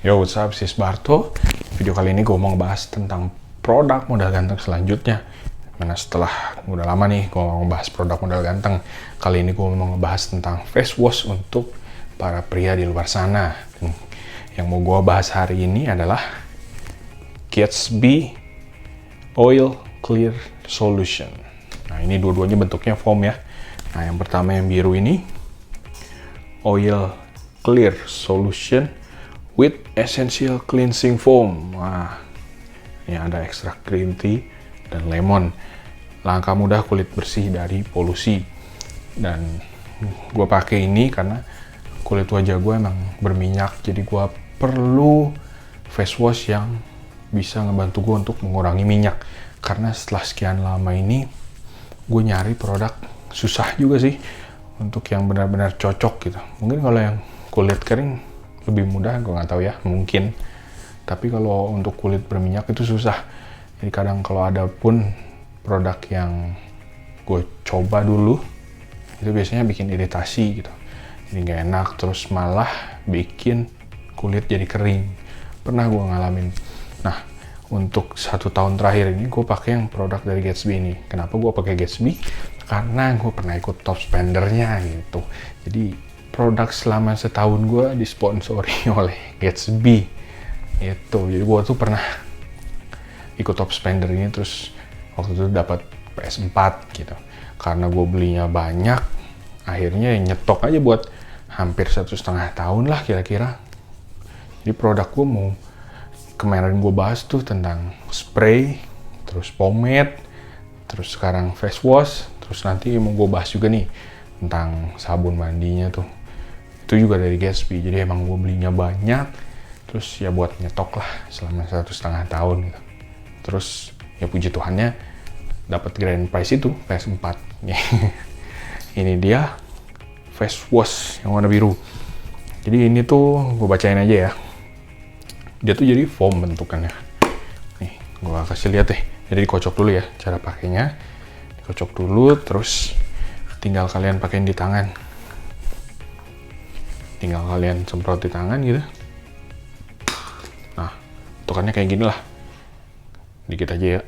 Yo, what's up, sis Barto. Video kali ini gue mau ngebahas tentang produk modal ganteng selanjutnya. Mana setelah udah lama nih gue mau ngebahas produk modal ganteng. Kali ini gue mau ngebahas tentang face wash untuk para pria di luar sana. Yang mau gue bahas hari ini adalah Gatsby Oil Clear Solution. Nah, ini dua-duanya bentuknya foam ya. Nah, yang pertama yang biru ini Oil Clear Solution with Essential Cleansing Foam. Wah, ini ada ekstrak green tea dan lemon. Langkah mudah kulit bersih dari polusi. Dan gue pakai ini karena kulit wajah gue emang berminyak, jadi gue perlu face wash yang bisa ngebantu gue untuk mengurangi minyak. Karena setelah sekian lama ini, gue nyari produk susah juga sih untuk yang benar-benar cocok gitu. Mungkin kalau yang kulit kering lebih mudah, gue nggak tahu ya, mungkin. Tapi kalau untuk kulit berminyak itu susah. Jadi kadang kalau ada pun produk yang gue coba dulu, itu biasanya bikin iritasi gitu. Jadi nggak enak, terus malah bikin kulit jadi kering. Pernah gue ngalamin. Nah, untuk 1 tahun terakhir ini gue pakai yang produk dari Gatsby ini. Kenapa gue pakai Gatsby? Karena gue pernah ikut top spendernya gitu. Jadi produk selama setahun gue disponsori oleh Gatsby itu. Jadi gue tuh pernah ikut top spender ini, terus waktu itu dapat PS4 gitu. Karena gue belinya banyak, akhirnya nyetok aja buat hampir 1,5 tahun lah kira-kira. Jadi produk gue mau kemarin gue bahas tuh tentang spray, terus pomade, terus sekarang face wash, terus nanti mau gue bahas juga nih tentang sabun mandinya tuh. Itu juga dari Gatsby, jadi emang gue belinya banyak, terus ya buat nyetok lah selama 1,5 tahun gitu. Terus ya puji Tuhannya dapat grand prize itu, PS4. Ini dia face wash yang warna biru. Jadi ini tuh gue bacain aja ya. Dia tuh jadi foam bentukannya. Nih, gue kasih lihat deh. Jadi dikocok dulu ya cara pakainya. Dikocok dulu, terus tinggal kalian pakein di tangan. Tinggal kalian semprot di tangan gitu. Nah, bentukannya kayak gini lah. Dikit aja ya.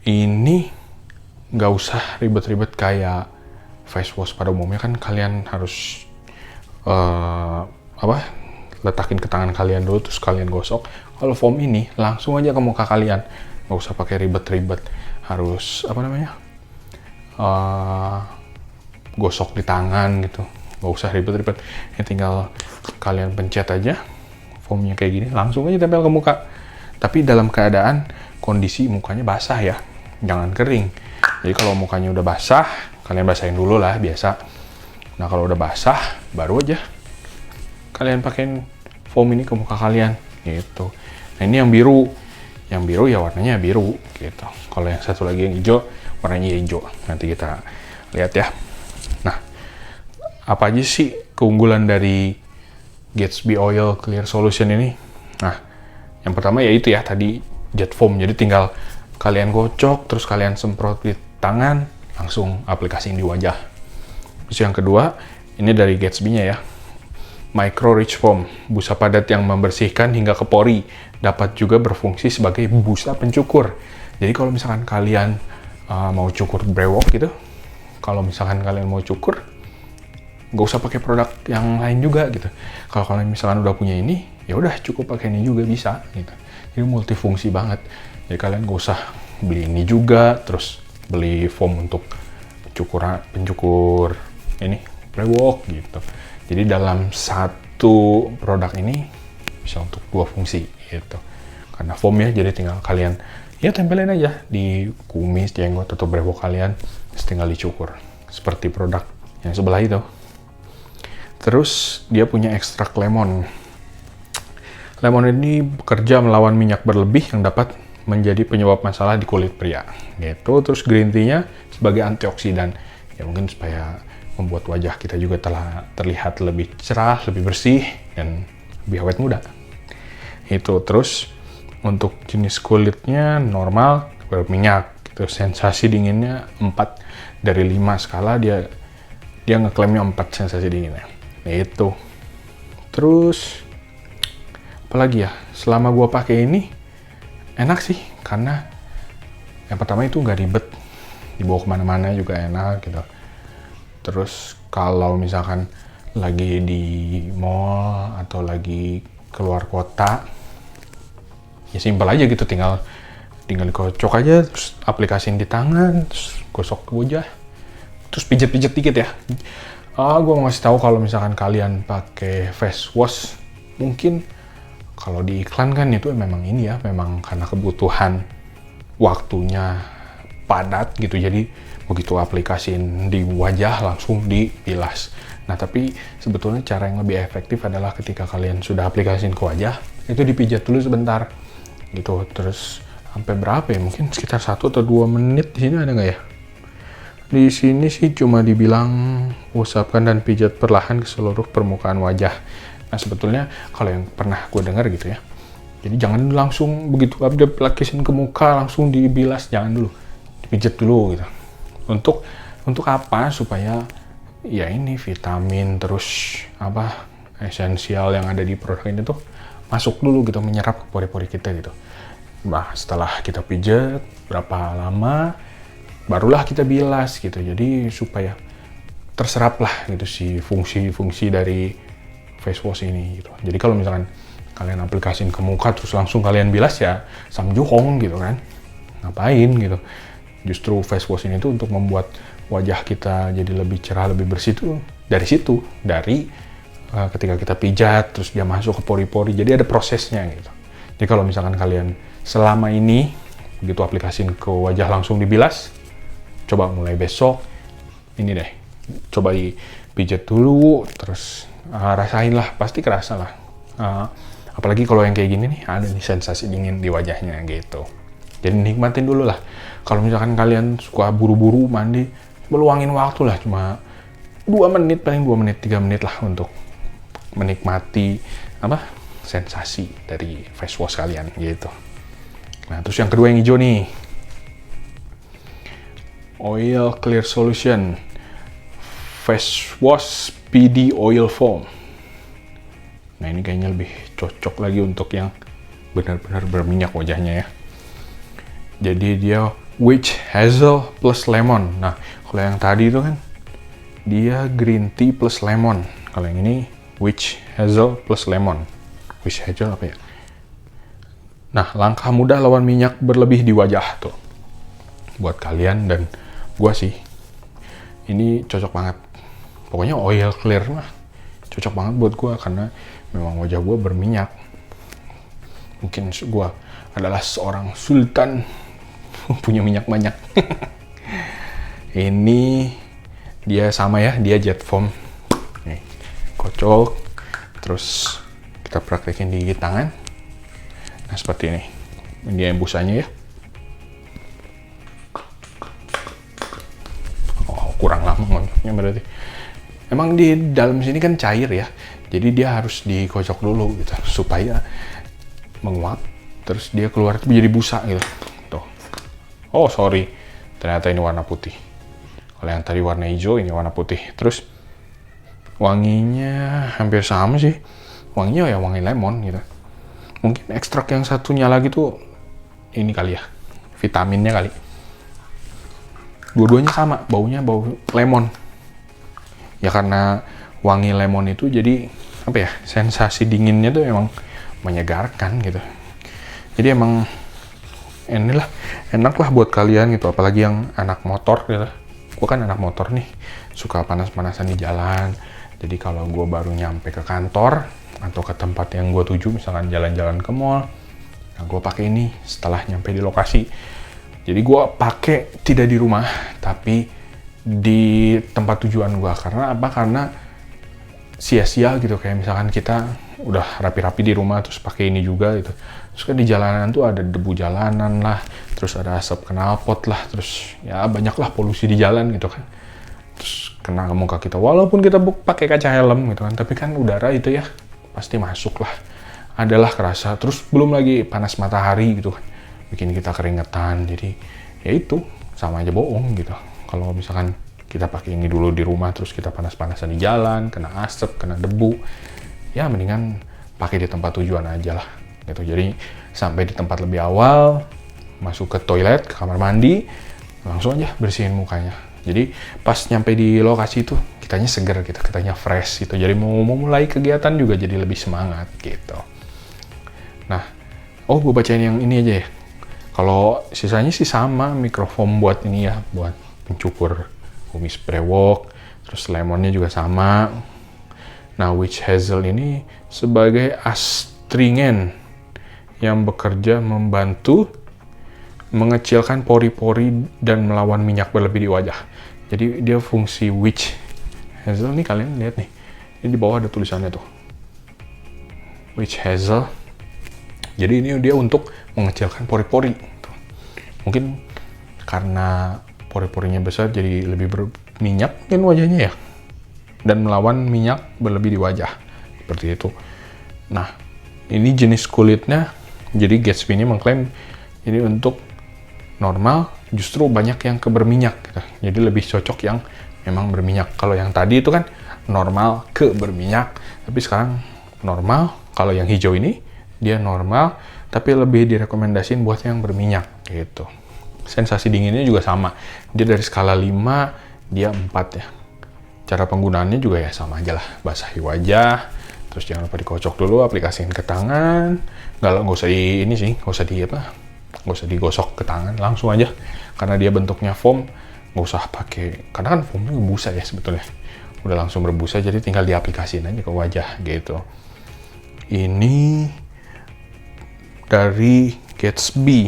Ini nggak usah ribet-ribet kayak face wash pada umumnya, kan kalian harus letakin ke tangan kalian dulu, terus kalian gosok. Kalau foam ini langsung aja ke muka kalian. Nggak usah pakai ribet-ribet. Harus gosok di tangan gitu. Nggak usah ribet-ribet, ya tinggal kalian pencet aja foamnya kayak gini, langsung aja tempel ke muka. Tapi dalam keadaan kondisi mukanya basah ya, jangan kering. Jadi kalau mukanya udah basah, kalian basahin dulu lah biasa. Nah kalau udah basah, baru aja kalian pakein foam ini ke muka kalian gitu. Nah ini yang biru ya warnanya biru gitu. Kalau yang satu lagi yang hijau, warnanya hijau. Nanti kita lihat ya. Nah, apa aja sih keunggulan dari Gatsby Oil Clear Solution ini? Nah, yang pertama yaitu ya tadi jet foam. Jadi tinggal kalian gocok, terus kalian semprot di tangan, langsung aplikasiin di wajah. Terus yang kedua, ini dari Gatsby-nya ya. Micro Rich Foam, busa padat yang membersihkan hingga ke pori. Dapat juga berfungsi sebagai busa pencukur. Jadi kalau misalkan kalian mau cukur brewok gitu, kalau misalkan kalian mau cukur, nggak usah pakai produk yang lain juga gitu. Kalau kalian misalkan udah punya ini, ya udah cukup pakai ini juga bisa gitu. Jadi multifungsi banget. Jadi kalian nggak usah beli ini juga, terus beli foam untuk pencukur ini brewok gitu. Jadi dalam satu produk ini bisa untuk 2 fungsi gitu. Karena foam ya, jadi tinggal kalian ya tempelin aja di kumis, jenggot atau brewok kalian, terus tinggal dicukur seperti produk yang sebelah itu. Terus dia punya ekstrak lemon. Lemon ini bekerja melawan minyak berlebih yang dapat menjadi penyebab masalah di kulit pria. Gitu. Terus green tea-nya sebagai antioksidan. Ya mungkin supaya membuat wajah kita juga telah terlihat lebih cerah, lebih bersih, dan lebih awet muda. Itu. Terus untuk jenis kulitnya normal, berminyak. Gitu. Sensasi dinginnya 4 dari 5 skala, dia ngeklaimnya 4 sensasi dinginnya. Itu. Terus apalagi ya, selama gue pakai ini enak sih, karena yang pertama itu nggak ribet, dibawa kemana-mana juga enak gitu. Terus kalau misalkan lagi di mall atau lagi keluar kota, ya simpel aja gitu, tinggal dikocok aja, terus aplikasiin di tangan, terus gosok ke wajah, terus pijet-pijet dikit ya. Gue mau ngasih tahu kalau misalkan kalian pakai face wash, mungkin kalau di iklan kan itu memang ini ya, memang karena kebutuhan waktunya padat gitu, jadi begitu aplikasiin di wajah langsung dibilas. Nah, tapi sebetulnya cara yang lebih efektif adalah ketika kalian sudah aplikasiin ke wajah, itu dipijat dulu sebentar gitu, terus sampai berapa ya, mungkin sekitar 1 atau 2 menit. Di sini ada nggak ya? Di sini sih cuma dibilang usapkan dan pijat perlahan ke seluruh permukaan wajah. Nah, sebetulnya kalau yang pernah gue dengar gitu ya, jadi jangan langsung begitu aplikasiin ke muka langsung dibilas, jangan dulu, dipijat dulu gitu. Untuk apa? Supaya ya ini vitamin terus apa esensial yang ada di produk ini tuh masuk dulu gitu, menyerap ke pori-pori kita gitu. Nah, setelah kita pijat berapa lama barulah kita bilas gitu. Jadi supaya terserap lah gitu si fungsi-fungsi dari face wash ini gitu. Jadi kalau misalkan kalian aplikasiin ke muka terus langsung kalian bilas, ya samjuhong gitu kan. Ngapain gitu. Justru face wash ini tuh untuk membuat wajah kita jadi lebih cerah, lebih bersih tuh dari situ, dari ketika kita pijat terus dia masuk ke pori-pori, jadi ada prosesnya gitu. Jadi kalau misalkan kalian selama ini begitu aplikasiin ke wajah langsung dibilas, coba mulai besok ini deh, coba dipijat dulu, terus rasain lah, pasti kerasa lah. Apalagi kalau yang kayak gini nih, ada nih sensasi dingin di wajahnya gitu. Jadi nikmatin dulu lah. Kalau misalkan kalian suka buru-buru mandi, meluangin waktu lah, cuma 2 menit, paling 2 menit, 3 menit lah untuk menikmati sensasi dari face wash kalian gitu. Nah, terus yang kedua yang hijau nih, Oil Clear Solution Face Wash PD Oil Foam. Nah, ini kayaknya lebih cocok lagi untuk yang benar-benar berminyak wajahnya ya. Jadi dia witch hazel plus lemon. Nah, kalau yang tadi itu kan dia green tea plus lemon. Kalau yang ini witch hazel plus lemon. Witch hazel apa ya? Nah, langkah mudah lawan minyak berlebih di wajah tuh. Buat kalian dan gua sih, ini cocok banget. Pokoknya oil clear mah cocok banget buat gua karena memang wajah gua berminyak. Mungkin gua adalah seorang sultan punya minyak banyak. Ini dia sama ya, dia jet foam. Nih, kocok, terus kita praktekin di tangan. Nah, seperti ini. Ini embusannya ya. Oh, kurang lama ngonyoknya berarti. Emang di dalam sini kan cair ya. Jadi dia harus dikocok dulu gitu supaya menguap. Terus dia keluar itu menjadi busa gitu. Tuh. Oh, sorry. Ternyata ini warna putih. Kalau yang tadi warna hijau, ini warna putih. Terus wanginya hampir sama sih. Wanginya ya wangi lemon gitu. Mungkin ekstrak yang satunya lagi tuh ini kali ya, vitaminnya kali. Dua-duanya sama, baunya bau lemon. Ya karena wangi lemon itu jadi apa ya, sensasi dinginnya tuh emang menyegarkan gitu. Jadi emang enak lah buat kalian gitu, apalagi yang anak motor gitu. Gue kan anak motor nih, suka panas-panasan di jalan. Jadi kalau gue baru nyampe ke kantor atau ke tempat yang gue tuju, misalkan jalan-jalan ke mall, nah gue pakai ini setelah nyampe di lokasi. Jadi gue pakai tidak di rumah, tapi di tempat tujuan gue. Karena apa? Karena sia-sia gitu, kayak misalkan kita udah rapi-rapi di rumah terus pakai ini juga gitu. Terus kan di jalanan tuh ada debu jalanan lah, terus ada asap knalpot lah, terus ya banyak lah polusi di jalan gitu kan. Terus kena ke muka kita, walaupun kita pakai kaca helm gitu kan, tapi kan udara itu ya pasti masuk lah, adalah kerasa. Terus belum lagi panas matahari gitu kan, bikin kita keringetan. Jadi ya itu sama aja bohong gitu. Kalau misalkan kita pakai ini dulu di rumah terus kita panas-panasan di jalan, kena asap, kena debu, ya mendingan pakai di tempat tujuan aja lah gitu. Jadi sampai di tempat lebih awal, masuk ke toilet, ke kamar mandi, langsung aja bersihin mukanya. Jadi pas nyampe di lokasi itu kitanya seger gitu, kitanya fresh gitu. Jadi mau mulai kegiatan juga jadi lebih semangat gitu. Nah, gue bacain yang ini aja ya. Kalau sisanya sih sama, microfoam buat ini ya, buat mencukur kumis brewok, terus lemonnya juga sama. Nah, witch hazel ini sebagai astringen yang bekerja membantu mengecilkan pori-pori dan melawan minyak berlebih di wajah. Jadi dia fungsi witch hazel nih, kalian lihat nih. Ini di bawah ada tulisannya tuh. Witch hazel. Jadi ini dia untuk mengecilkan pori-pori. Mungkin karena pori-porinya besar jadi lebih berminyak mungkin wajahnya ya. Dan melawan minyak berlebih di wajah. Seperti itu. Nah, ini jenis kulitnya. Jadi Gatsby ini mengklaim ini untuk normal, justru banyak yang berminyak gitu. Jadi lebih cocok yang memang berminyak. Kalau yang tadi itu kan normal ke berminyak, tapi sekarang normal. Kalau yang hijau ini dia normal, tapi lebih direkomendasiin buat yang berminyak gitu. Sensasi dinginnya juga sama. Dia dari skala 5, dia 4 ya. Cara penggunaannya juga ya sama aja lah. Basahi wajah, terus jangan lupa dikocok dulu, aplikasiin ke tangan. Nggak usah nggak usah digosok ke tangan, langsung aja. Karena dia bentuknya foam, nggak usah pakai, karena kan foamnya berbusa ya sebetulnya. Udah langsung berbusa, jadi tinggal diaplikasiin aja ke wajah gitu. Ini dari Gatsby,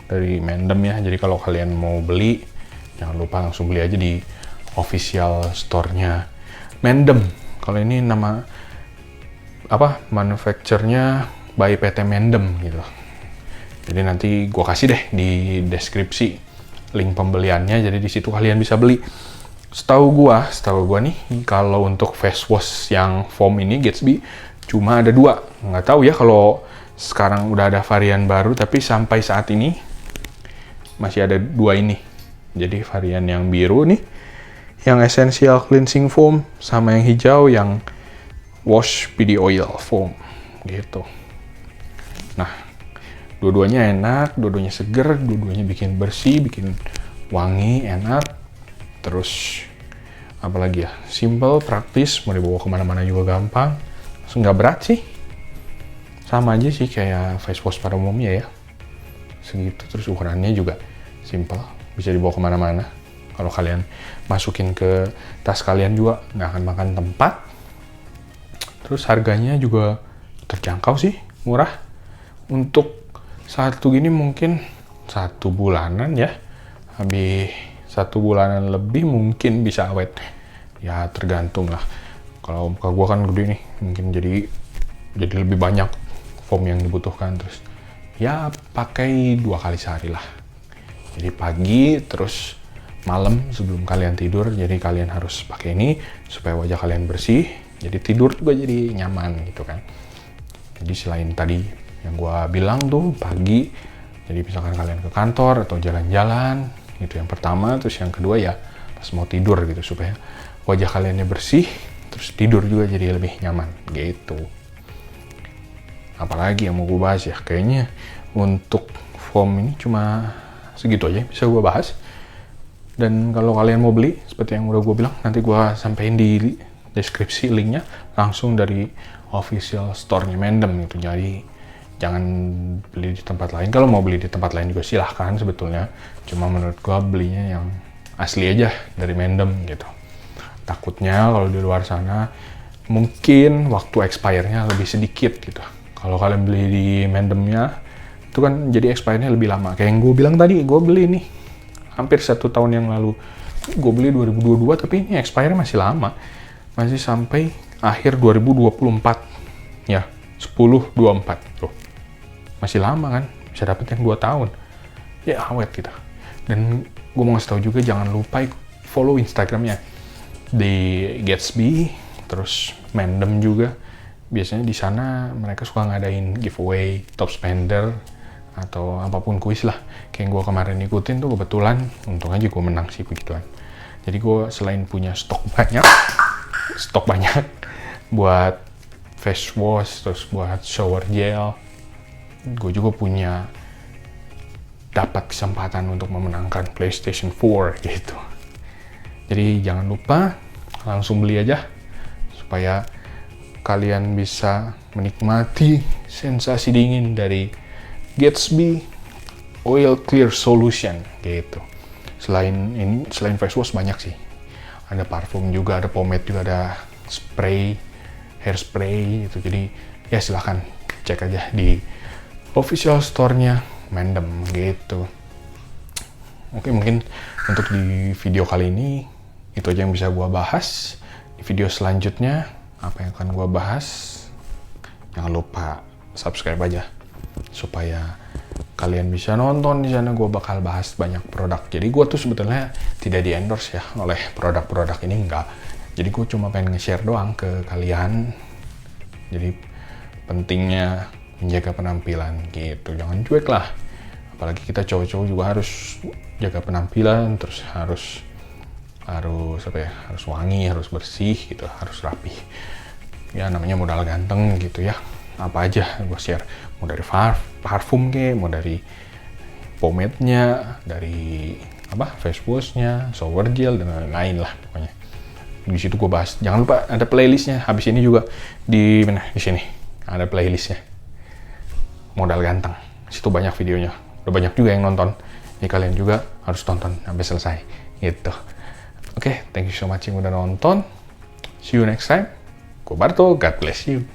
dari Mendem ya. Jadi kalau kalian mau beli, jangan lupa langsung beli aja di official store-nya Mendem. Kalau ini nama manufacture-nya by PT Mendem gitu. Jadi nanti gue kasih deh di deskripsi link pembeliannya. Jadi di situ kalian bisa beli. Setahu gue nih, kalau untuk face wash yang foam ini Gatsby cuma ada 2. Nggak tahu ya kalau sekarang udah ada varian baru, tapi sampai saat ini masih ada 2 ini. Jadi varian yang biru nih, yang essential cleansing foam, sama yang hijau yang wash PD oil foam gitu. Nah, dua-duanya enak, dua-duanya seger, dua-duanya bikin bersih, bikin wangi, enak. Terus apalagi ya, simple, praktis, mau dibawa kemana-mana juga gampang. Nggak berat sih, sama aja sih kayak face wash pada umumnya ya, segitu. Terus ukurannya juga simple, bisa dibawa kemana-mana. Kalau kalian masukin ke tas kalian juga nggak akan makan tempat. Terus harganya juga terjangkau sih, murah. Untuk satu gini mungkin 1 bulanan ya, habis 1 bulanan lebih mungkin bisa awet. Ya tergantung lah. Kalau muka gue kan gede nih, mungkin jadi lebih banyak foam yang dibutuhkan. Terus ya pakai 2 kali sehari lah. Jadi pagi terus malam sebelum kalian tidur. Jadi kalian harus pakai ini supaya wajah kalian bersih. Jadi tidur juga jadi nyaman gitu kan. Jadi selain tadi yang gue bilang tuh pagi, jadi misalkan kalian ke kantor atau jalan-jalan, itu yang pertama. Terus yang kedua ya pas mau tidur gitu, supaya wajah kaliannya bersih, terus tidur juga jadi lebih nyaman gitu. Apalagi yang mau gue bahas ya, kayaknya untuk foam ini cuma segitu aja bisa gue bahas. Dan kalau kalian mau beli, seperti yang udah gue bilang, nanti gue sampein di deskripsi linknya langsung dari official store-nya Mendem gitu. Jadi jangan beli di tempat lain. Kalau mau beli di tempat lain juga silahkan sebetulnya. Cuma menurut gue belinya yang asli aja dari Mendem gitu. Takutnya kalau di luar sana mungkin waktu expire-nya lebih sedikit gitu. Kalau kalian beli di Mendemnya itu kan jadi expire-nya lebih lama. Kayak yang gue bilang tadi, gue beli nih hampir 1 tahun yang lalu. Gue beli 2022 tapi ini expire masih lama. Masih sampai akhir 2024 ya, 10/24 tuh. Masih lama kan, bisa dapet yang 2 tahun. Ya awet kita. Dan gue mau ngasih tau juga, jangan lupa follow Instagramnya di Gatsby, terus Mendem juga. Biasanya di sana mereka suka ngadain giveaway, top spender, atau apapun kuis lah. Kayak gue kemarin ikutin tuh kebetulan, untung aja gue menang sih begituan. Jadi gue selain punya stok banyak buat face wash, terus buat shower gel. Gue juga punya dapat kesempatan untuk memenangkan PlayStation 4 gitu. Jadi jangan lupa langsung beli aja supaya kalian bisa menikmati sensasi dingin dari Gatsby Oil Clear Solution gitu. Selain face wash banyak sih. Ada parfum juga, ada pomade juga, ada spray, hairspray gitu. Jadi ya silahkan cek aja di official store-nya Mandem gitu. Oke, mungkin untuk di video kali ini itu aja yang bisa gua bahas. Di video selanjutnya apa yang akan gua bahas, jangan lupa subscribe aja supaya kalian bisa nonton. Di sana gue bakal bahas banyak produk. Jadi gue tuh sebetulnya tidak di endorse ya oleh produk-produk ini, enggak. Jadi gue cuma pengen nge-share doang ke kalian. Jadi pentingnya menjaga penampilan gitu, jangan cuek lah. Apalagi kita cowok-cowok juga harus jaga penampilan, terus harus wangi, harus bersih gitu, harus rapi. Ya namanya modal ganteng gitu ya. Apa aja gue share, mau dari parfum mau dari pomade-nya, dari face wash-nya, shower gel dan lain-lain lah pokoknya. Di situ gue bahas. Jangan lupa ada playlist-nya. Habis ini juga di sini ada playlist-nya. Modal ganteng. Situ banyak videonya. Udah banyak juga yang nonton. Jadi kalian juga harus tonton sampai selesai gitu. Oke, thank you so much yang udah nonton. See you next time. Gue Barto, God bless you.